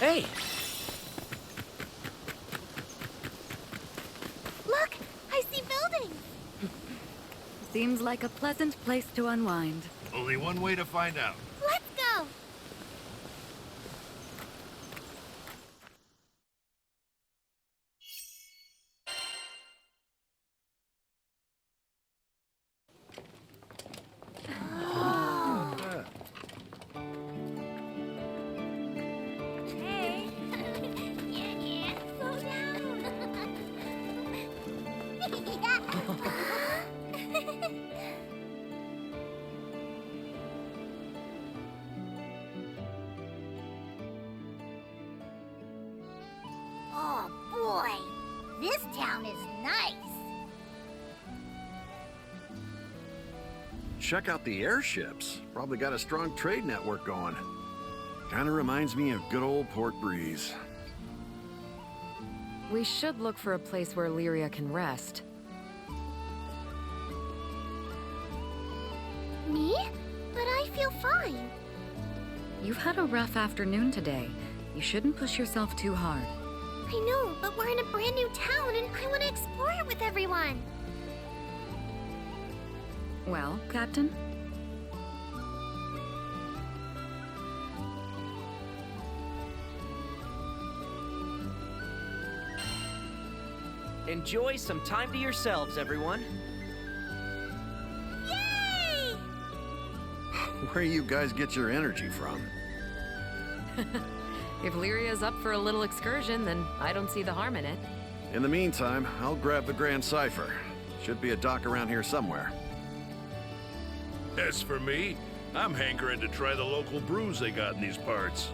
Hey! Look! I see buildings! Seems like a pleasant place to unwind. Only one way to find out. Let's go! Hey! Yeah, slow down! Oh boy, this town is nice. Check out the airships. Probably got a strong trade network going. Kinda reminds me of good old Port Breeze. We should look for a place where Lyria can rest. Me? But I feel fine. You've had a rough afternoon today. You shouldn't push yourself too hard. I know, but we're in a brand new town and I want to explore it with everyone. Well, Captain? Enjoy some time to yourselves, everyone. Yay! Where you guys get your energy from? If Lyria's up for a little excursion, then I don't see the harm in it. In the meantime, I'll grab the Grand Cipher. Should be a dock around here somewhere. As for me, I'm hankering to try the local brews they got in these parts.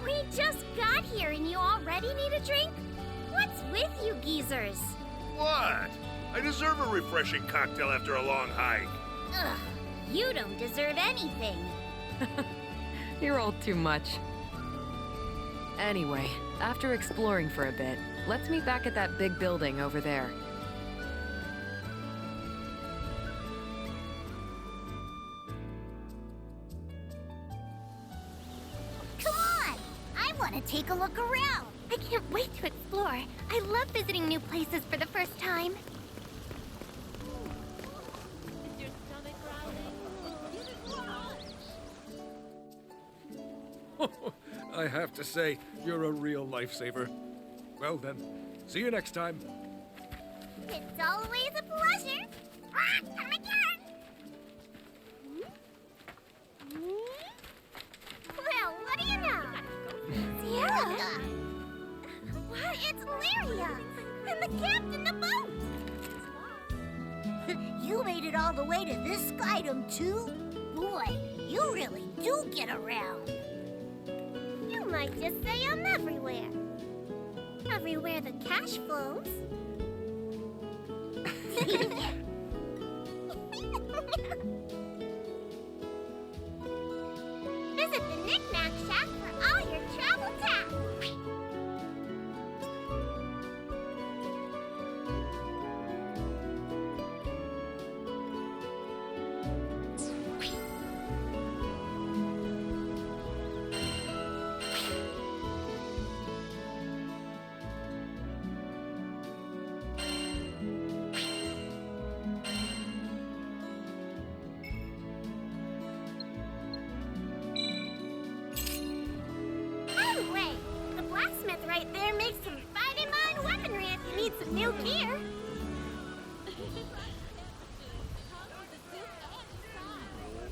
We just got here and you already need a drink? What's with you geezers? What? I deserve a refreshing cocktail after a long hike. Ugh, you don't deserve anything. You're all too much. Anyway, after exploring for a bit, let's meet back at that big building over there. Come on! I want to take a look around. I can't wait to explore. I love visiting new places for the first time. I have to say, you're a real lifesaver. Well then, see you next time. It's always a pleasure. Come again. Well, what do you know? Sierra? What? It's Lyria. And the captain of the boat. You made it all the way to this skydom too? Boy, you really do get around. You might just say I'm everywhere. Everywhere the cash flows. Visit the Knick-Knack Shack for all your travel tasks. Anyway, the blacksmith right there makes some fighting mine weaponry if you need some new gear.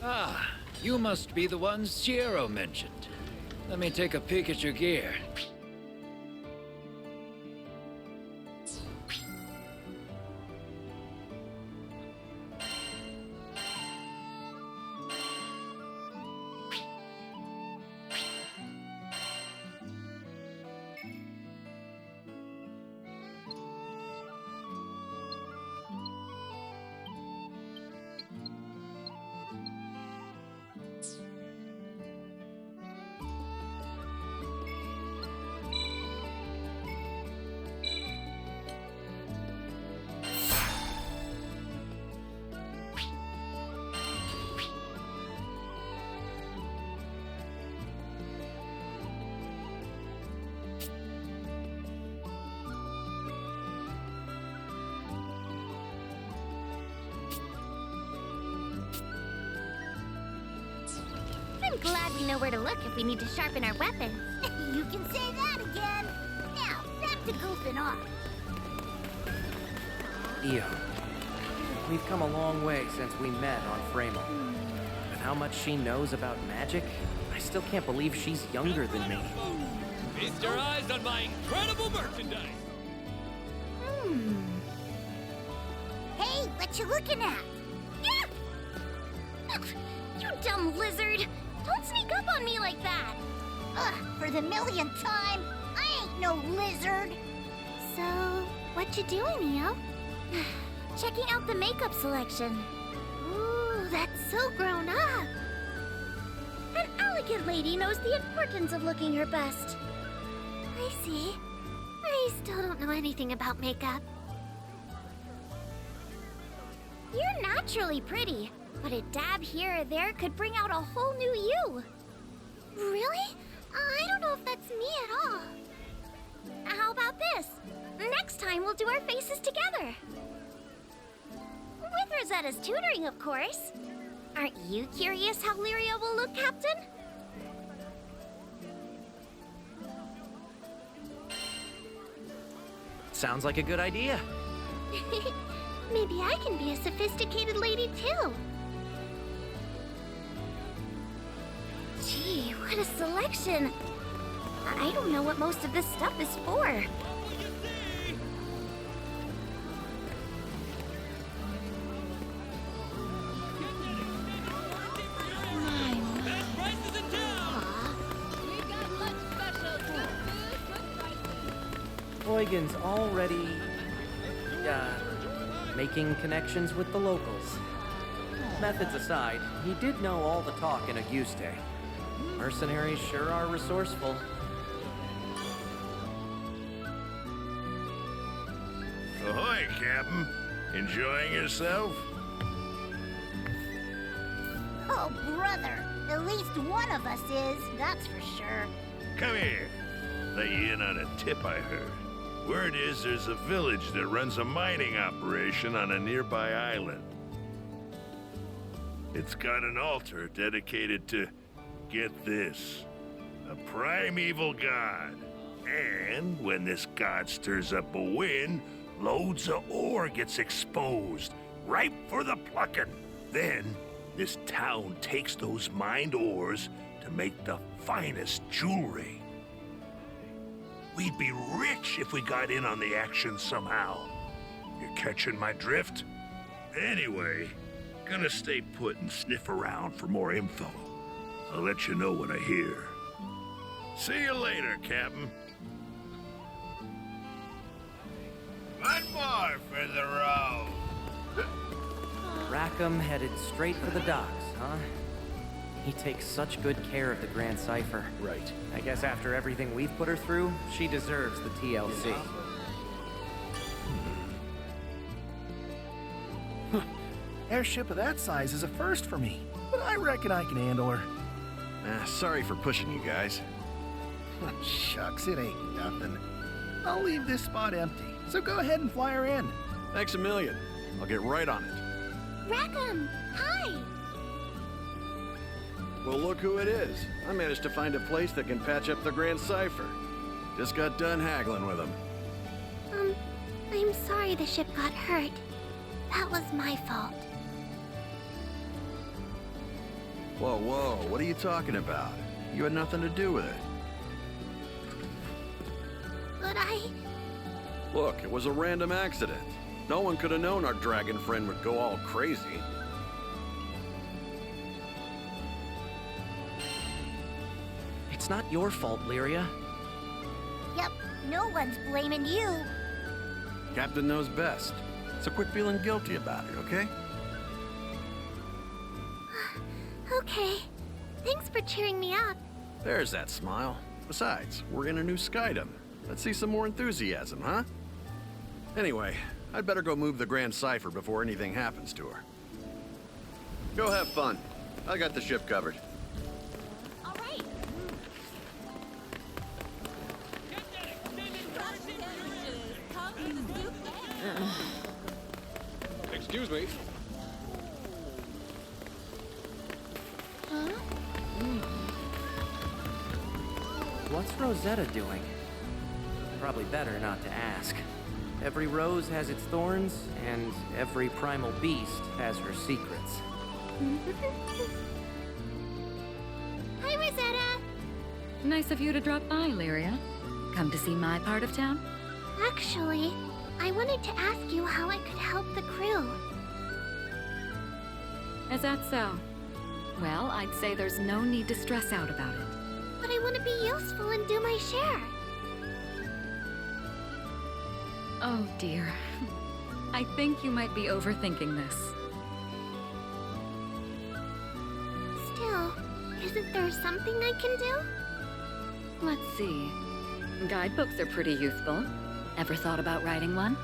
Ah, you must be the ones Ciero mentioned. Let me take a peek at your gear. Glad we know where to look if we need to sharpen our weapons. You can say that again. Now, back to goofing off. Io, we've come a long way since we met on Framo. With how much she knows about magic, I still can't believe she's younger than me. Feast your eyes on my incredible merchandise! Hey, what you looking at? Yeah! You dumb lizard! Don't sneak up on me like that! Ugh, for the millionth time, I ain't no lizard! So, what you doing, Neo? Checking out the makeup selection. Ooh, that's so grown up! An elegant lady knows the importance of looking her best. I see. I still don't know anything about makeup. You're naturally pretty, but a dab here or there could bring out a whole new you. Really? I don't know if that's me at all. How about this? Next time we'll do our faces together. With Rosetta's tutoring, of course. Aren't you curious how Lyria will look, Captain? Sounds like a good idea. Maybe I can be a sophisticated lady, too. Gee, what a selection. I don't know what most of this stuff is for. Best prices in town! Eugen's already, making connections with the locals. Methods aside, he did know all the talk in Auguste. Mercenaries sure are resourceful. Ahoy, Captain. Enjoying yourself? Oh, brother. At least one of us is, that's for sure. Come here. Let you in on a tip I heard. Word is there's a village that runs a mining operation on a nearby island. It's got an altar dedicated to, get this, a primeval god. And when this god stirs up a wind, loads of ore gets exposed, ripe for the plucking. Then, this town takes those mined ores to make the finest jewelry. We'd be rich if we got in on the action somehow. You catching my drift? Anyway, gonna stay put and sniff around for more info. I'll let you know what I hear. See you later, Captain. One more for the road. Rackham headed straight for the docks, huh? He takes such good care of the Grand Cipher. Right. I guess after everything we've put her through, she deserves the TLC. Airship of that size is a first for me, but I reckon I can handle her. Sorry for pushing you guys. Shucks, it ain't nothing. I'll leave this spot empty, so go ahead and fly her in. Thanks a million. I'll get right on it. Rackham, hi! Well, look who it is. I managed to find a place that can patch up the Grand Cipher. Just got done haggling with him. I'm sorry the ship got hurt. That was my fault. Whoa, whoa, what are you talking about? You had nothing to do with it. But Look, it was a random accident. No one could have known our dragon friend would go all crazy. It's not your fault, Lyria. Yep, no one's blaming you. Captain knows best. So quit feeling guilty about it, okay? Okay. Thanks for cheering me up. There's that smile. Besides, we're in a new skydom. Let's see some more enthusiasm, huh? Anyway, I'd better go move the Grand Cipher before anything happens to her. Go have fun. I got the ship covered. All right. Excuse me. Huh? what's Rosetta doing? Probably better not to ask. Every rose has its thorns, and every primal beast has her secrets. Hi, Rosetta! Nice of you to drop by, Lyria. Come to see my part of town? Actually, I wanted to ask you how I could help the crew. Is that so? Well, I'd say there's no need to stress out about it. But I want to be useful and do my share. Oh dear. I think you might be overthinking this. Still, isn't there something I can do? Let's see. Guidebooks are pretty useful. Ever thought about writing one?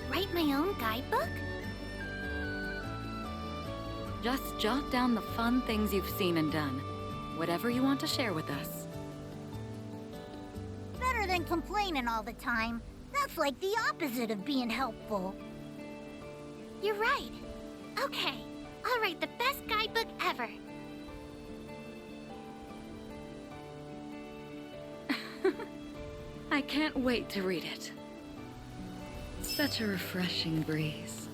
Write my own guidebook? Just jot down the fun things you've seen and done. Whatever you want to share with us. Better than complaining all the time. That's like the opposite of being helpful. You're right. Okay, I'll write the best guidebook ever. I can't wait to read it. Such a refreshing breeze.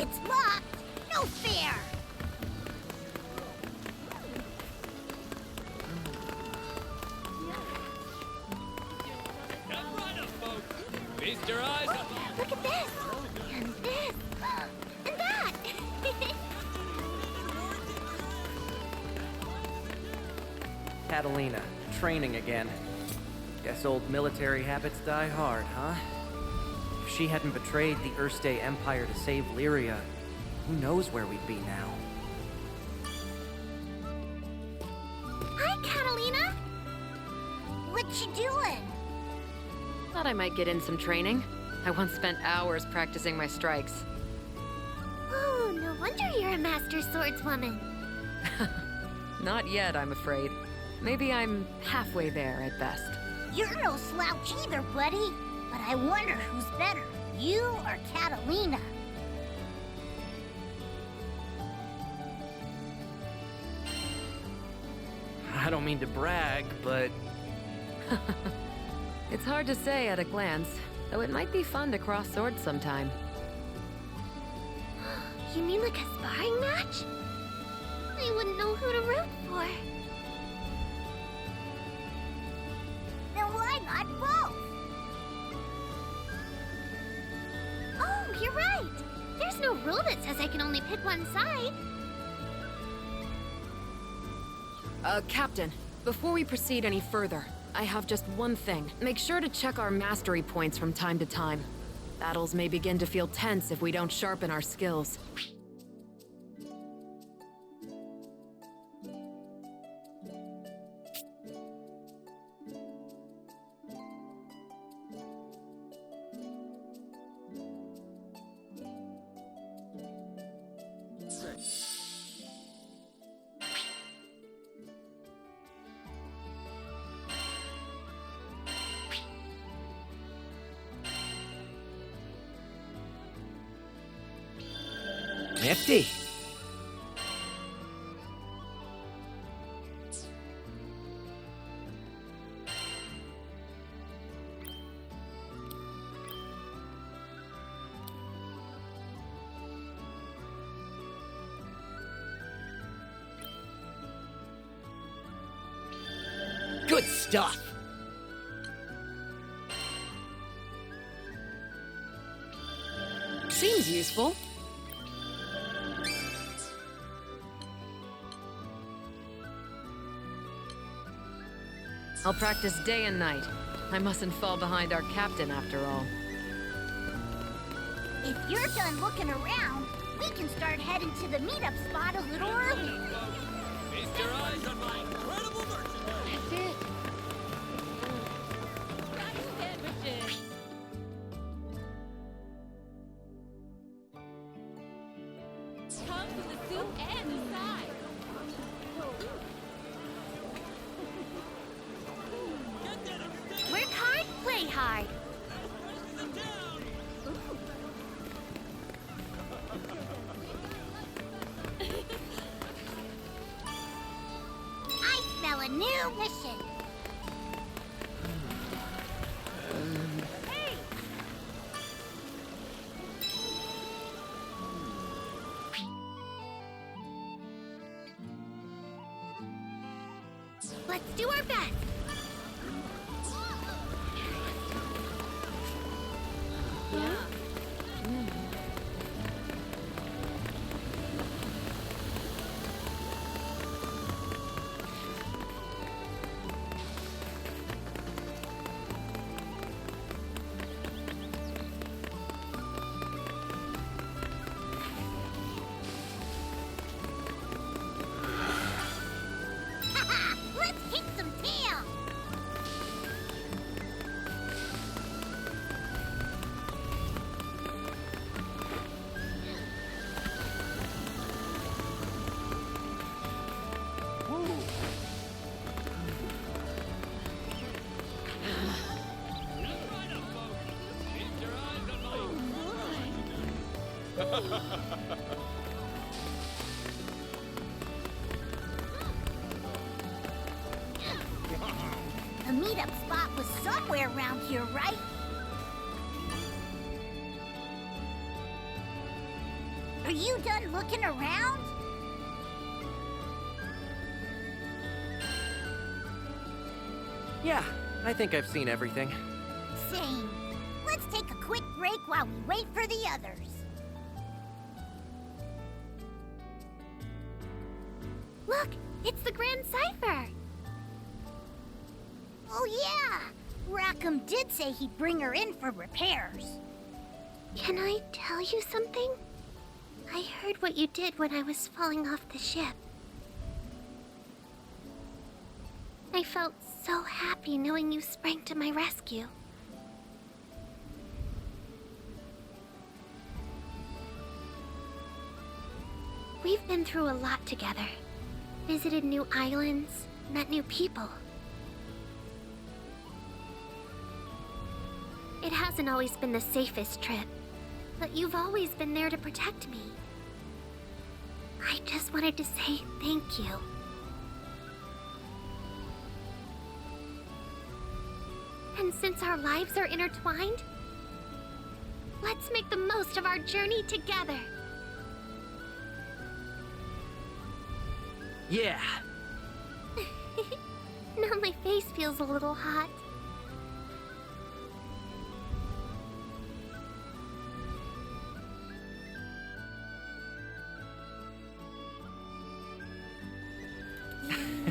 It's locked! No fair! Come right up, folks. Feast your eyes on... Look at this! And this! And that! Catalina, training again. Guess old military habits die hard, huh? If she hadn't betrayed the Erste Empire to save Lyria, who knows where we'd be now? Hi, Catalina! What you doing? Thought I might get in some training. I once spent hours practicing my strikes. Oh, no wonder you're a master swordswoman. Not yet, I'm afraid. Maybe I'm halfway there at best. You're no slouch either, buddy. But I wonder who's better, you or Catalina? I don't mean to brag, but It's hard to say at a glance, though it might be fun to cross swords sometime. You mean like a sparring match? I wouldn't know who to root for. Then why not both? Oh, you're right. There's no rule that says I can only pick one side. Captain, before we proceed any further, I have just one thing. Make sure to check our mastery points from time to time. Battles may begin to feel tense if we don't sharpen our skills. nifty. Good stuff. Seems useful. I'll practice day and night. I mustn't fall behind our captain after all. If you're done looking around, we can start heading to the meetup spot a little earlier. Feast your eyes on my incredible merchandise. That's it. Come to the soup and the side. Work hard, play hard. no mission. Hey! Let's do our best. Let's kick some tail! Right up, folks. Keep your eyes on my... The meetup spot was somewhere around here, right? Are you done looking around? Yeah, I think I've seen everything. Same. Let's take a quick break while we wait for the others. Look, it's the Grand Cypher. Oh yeah, Rackham did say he'd bring her in for repairs. Can I tell you something? I heard what you did when I was falling off the ship. I felt so happy knowing you sprang to my rescue. We've been through a lot together. Visited new islands, met new people. It hasn't always been the safest trip, but you've always been there to protect me. I just wanted to say thank you. And since our lives are intertwined, let's make the most of our journey together. Yeah. Now my face feels a little hot.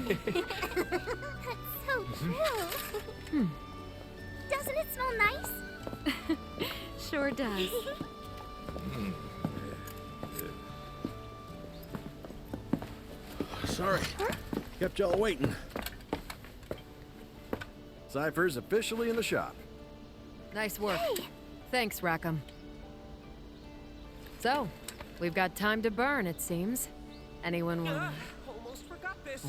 That's so true. Doesn't it smell nice? Sure does. Sorry. Kept y'all waiting. Cypher's officially in the shop. Nice work. Hey! Thanks, Rackham. So, we've got time to burn, it seems. Anyone want... Almost forgot this.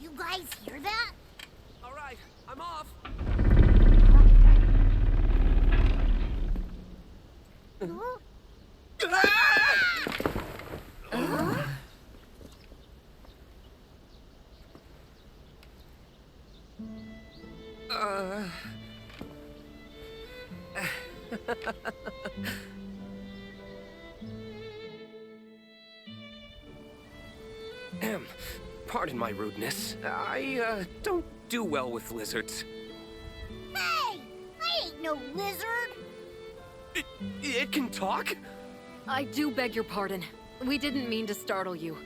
You guys hear that? All right, I'm off. Pardon my rudeness. I don't do well with lizards. Hey! I ain't no lizard! It can talk? I do beg your pardon. We didn't mean to startle you.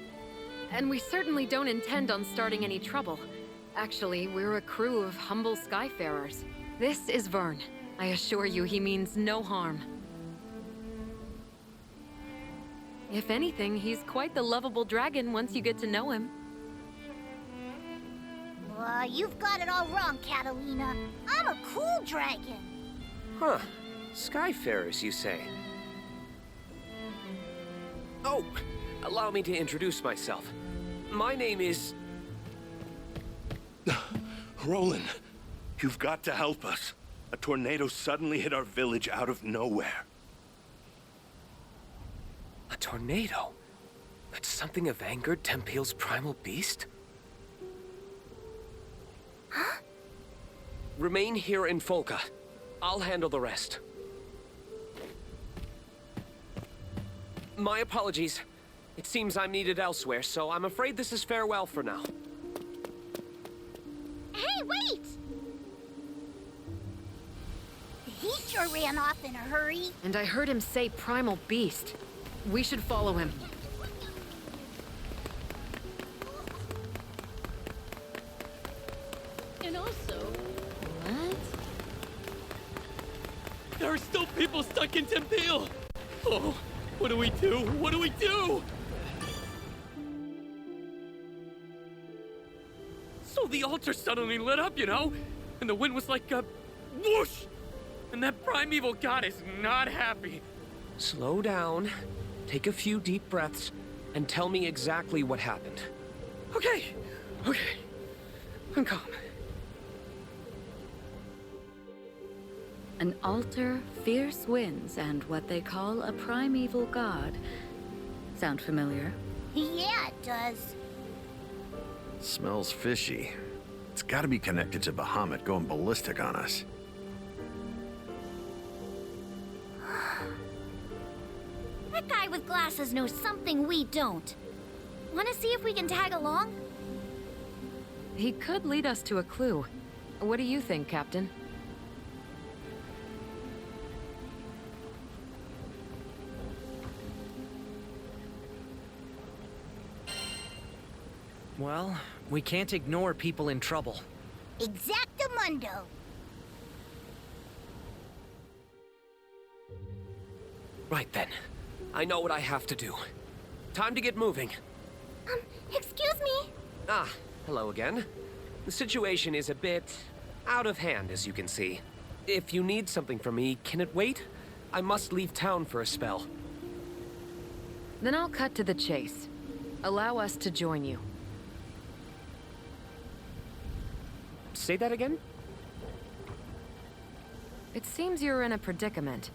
And we certainly don't intend on starting any trouble. Actually, we're a crew of humble skyfarers. This is Vern. I assure you he means no harm. If anything, he's quite the lovable dragon once you get to know him. You've got it all wrong, Catalina. I'm a cool dragon. Huh. Skyfarers, you say? Oh, allow me to introduce myself. My name is... Roland, you've got to help us. A tornado suddenly hit our village out of nowhere. A tornado? Could something have angered Tempeal's primal beast? Remain here in Folka. I'll handle the rest. My apologies. It seems I'm needed elsewhere, so I'm afraid this is farewell for now. Hey, wait! He sure ran off in a hurry. And I heard him say primal beast. We should follow him. And also... What? There are still people stuck in Tempeal! Oh, what do we do? What do we do? So the altar suddenly lit up, you know? And the wind was like a whoosh! And that primeval god is not happy. Slow down, take a few deep breaths, and tell me exactly what happened. Okay. I'm calm. An altar, fierce winds, and what they call a primeval god. Sound familiar? Yeah, it does. Smells fishy. It's gotta be connected to Bahamut going ballistic on us. That guy with glasses knows something we don't. Wanna see if we can tag along? He could lead us to a clue. What do you think, Captain? Well, we can't ignore people in trouble. Exactamundo. Right then. I know what I have to do. Time to get moving. Excuse me? Ah, hello again. The situation is a bit out of hand, as you can see. If you need something from me, can it wait? I must leave town for a spell. Then I'll cut to the chase. Allow us to join you. Say that again? It seems you're in a predicament.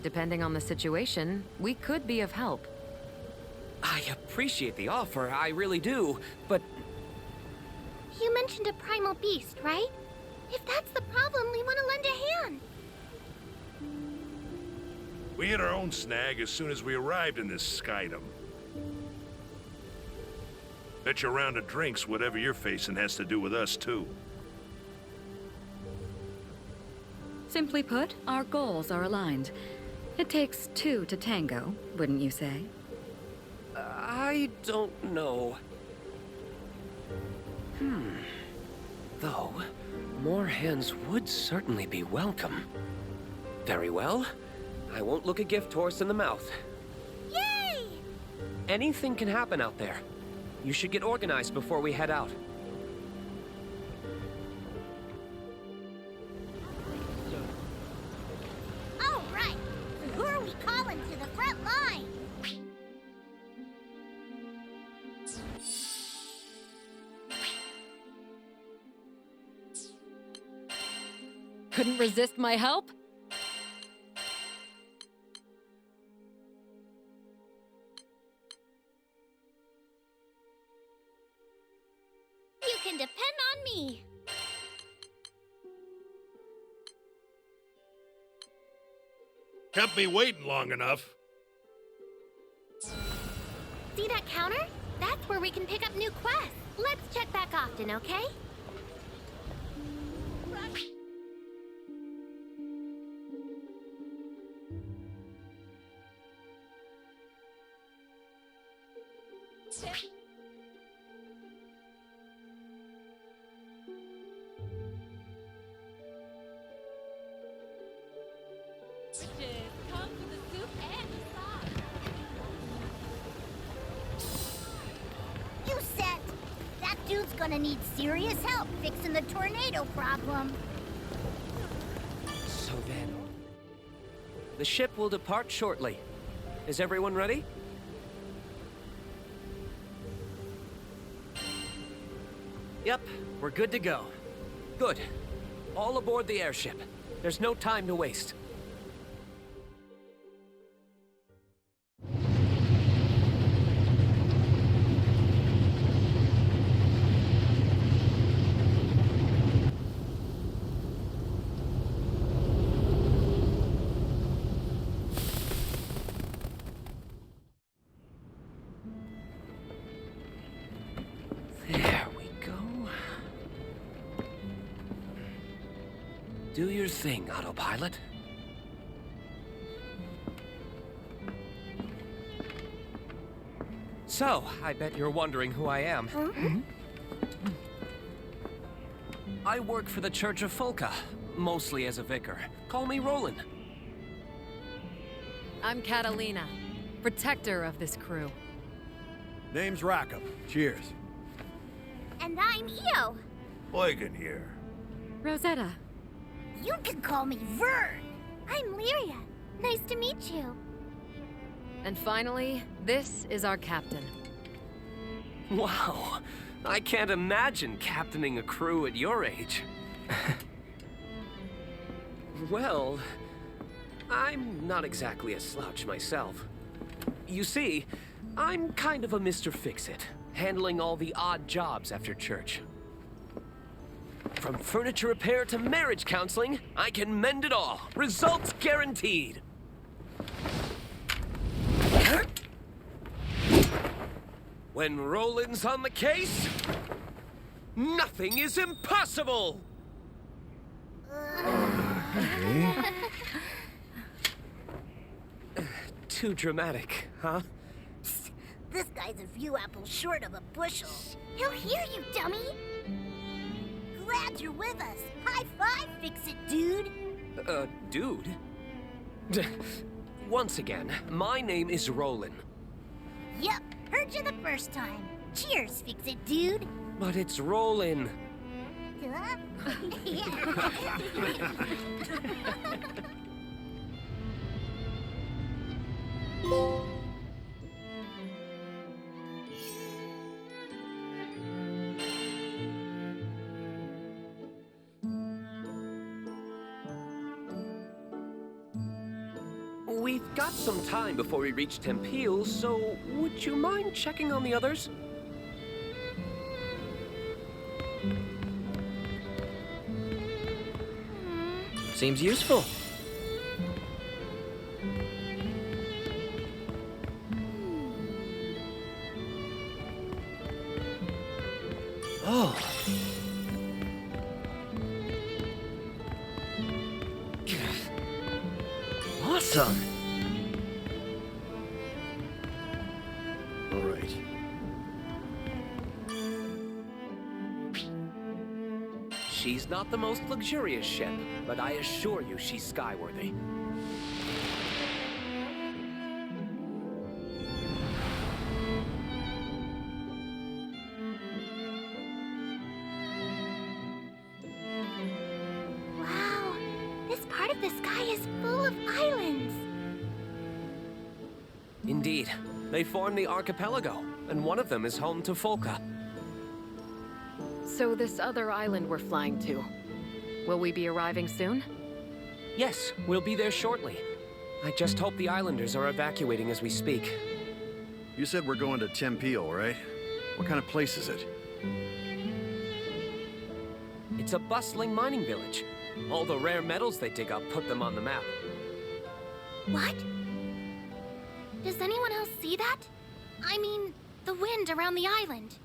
Depending on the situation, we could be of help. I appreciate the offer, I really do, but... You mentioned a primal beast, right? If that's the problem, we want to lend a hand. We hit our own snag as soon as we arrived in this skydom. Bet your round of drinks whatever you're facing has to do with us, too. Simply put, our goals are aligned. It takes two to tango, wouldn't you say? I don't know. Though, more hands would certainly be welcome. Very well. I won't look a gift horse in the mouth. Yay! Anything can happen out there. You should get organized before we head out. All right. Who are we calling to the front line? Couldn't resist my help? You can depend on me. Kept me waiting long enough. See that counter? That's where we can pick up new quests. Let's check back often, okay? Riches come with the soup and the sauce. You set. That dude's gonna need serious help fixing the tornado problem. So then... The ship will depart shortly. Is everyone ready? Yep, we're good to go. Good. All aboard the airship. There's no time to waste. Do your thing, autopilot. So, I bet you're wondering who I am. I work for the Church of Folka, mostly as a vicar. Call me Roland. I'm Catalina, protector of this crew. Name's Rackham. Cheers. And I'm Io. Eugen here. Rosetta. You can call me Vern. I'm Lyria. Nice to meet you. And finally, this is our captain. Wow, I can't imagine captaining a crew at your age. Well, I'm not exactly a slouch myself. You see, I'm kind of a Mr. Fix-It, handling all the odd jobs after church. From furniture repair to marriage counseling, I can mend it all. Results guaranteed. When Roland's on the case, nothing is impossible! Too dramatic, huh? This guy's a few apples short of a bushel. He'll hear you, dummy. Glad you're with us. High five, Fix-It, dude. Dude? Once again, my name is Roland. Yep, heard you the first time. Cheers, Fix-It, dude. But it's Roland. Huh? We've got some time before we reach Tempeal, so would you mind checking on the others? Seems useful. Oh. Awesome. All right. She's not the most luxurious ship, but I assure you she's skyworthy. Wow, this part of the sky is full of islands. Indeed. They form the archipelago, and one of them is home to Folka. So this other island we're flying to, will we be arriving soon? Yes, we'll be there shortly. I just hope the islanders are evacuating as we speak. You said we're going to Tempeal, right? What kind of place is it? It's a bustling mining village. All the rare metals they dig up put them on the map. What? Does anyone else see that? I mean, the wind around the island.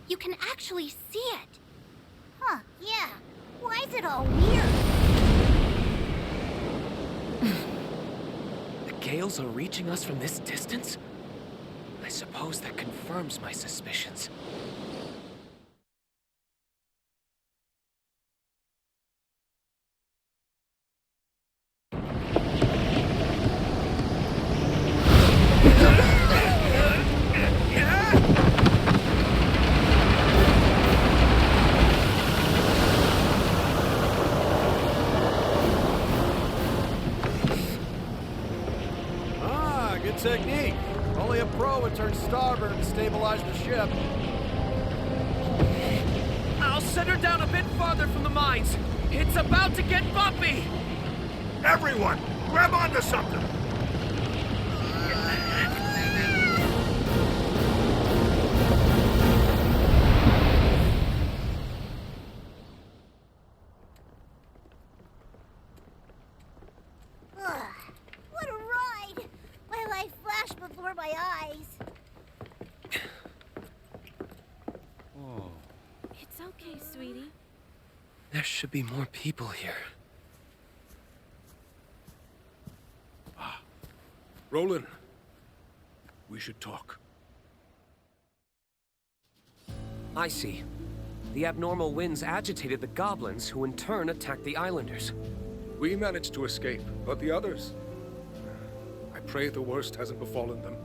You can actually see it. Huh, yeah. Why is it all weird? The gales are reaching us from this distance? I suppose that confirms my suspicions. Good technique. Only a pro would turn starboard and stabilize the ship. I'll set her down a bit farther from the mines. It's about to get bumpy! Everyone, grab onto something! What a ride! My life flashed before my eyes. It's okay, sweetie. There should be more people here. Roland, we should talk. I see. The abnormal winds agitated the goblins, who in turn attacked the islanders. We managed to escape, but the others... I pray the worst hasn't befallen them.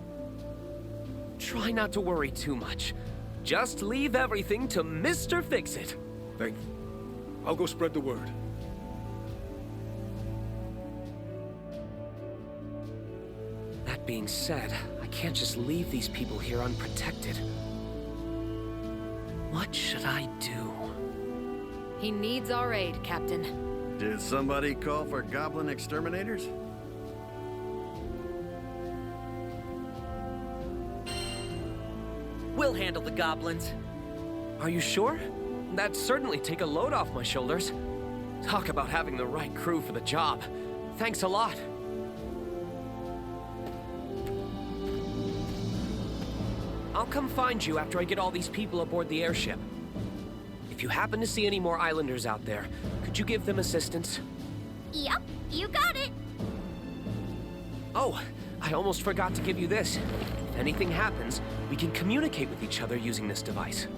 Try not to worry too much. Just leave everything to Mr. Fix-It. Thank you. I'll go spread the word. That being said, I can't just leave these people here unprotected. What should I do? He needs our aid, Captain. Did somebody call for goblin exterminators? We'll handle the goblins. Are you sure? That'd certainly take a load off my shoulders. Talk about having the right crew for the job. Thanks a lot. I'll come find you after I get all these people aboard the airship. If you happen to see any more islanders out there, could you give them assistance? Yep, you got it. Oh, I almost forgot to give you this. If anything happens, we can communicate with each other using this device.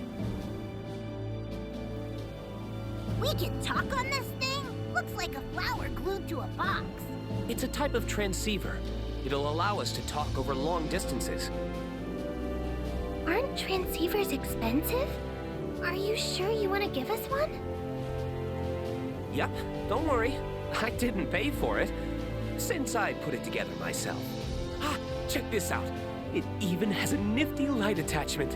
We can talk on this thing? Looks like a flower glued to a box. It's a type of transceiver. It'll allow us to talk over long distances. Aren't transceivers expensive? Are you sure you want to give us one? Yep, don't worry. I didn't pay for it, since I put it together myself. Ah, check this out. It even has a nifty light attachment.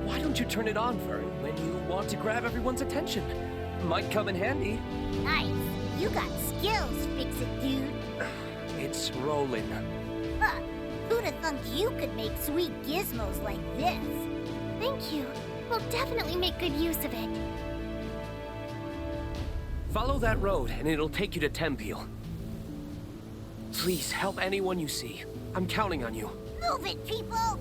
Why don't you turn it on for when you want to grab everyone's attention? Might come in handy. Nice. You got skills, Fix-It dude. It's rolling. Huh. Who'd have thunk you could make sweet gizmos like this? Thank you. We'll definitely make good use of it. Follow that road, and it'll take you to Tempeel. Please help anyone you see. I'm counting on you. Move it, people!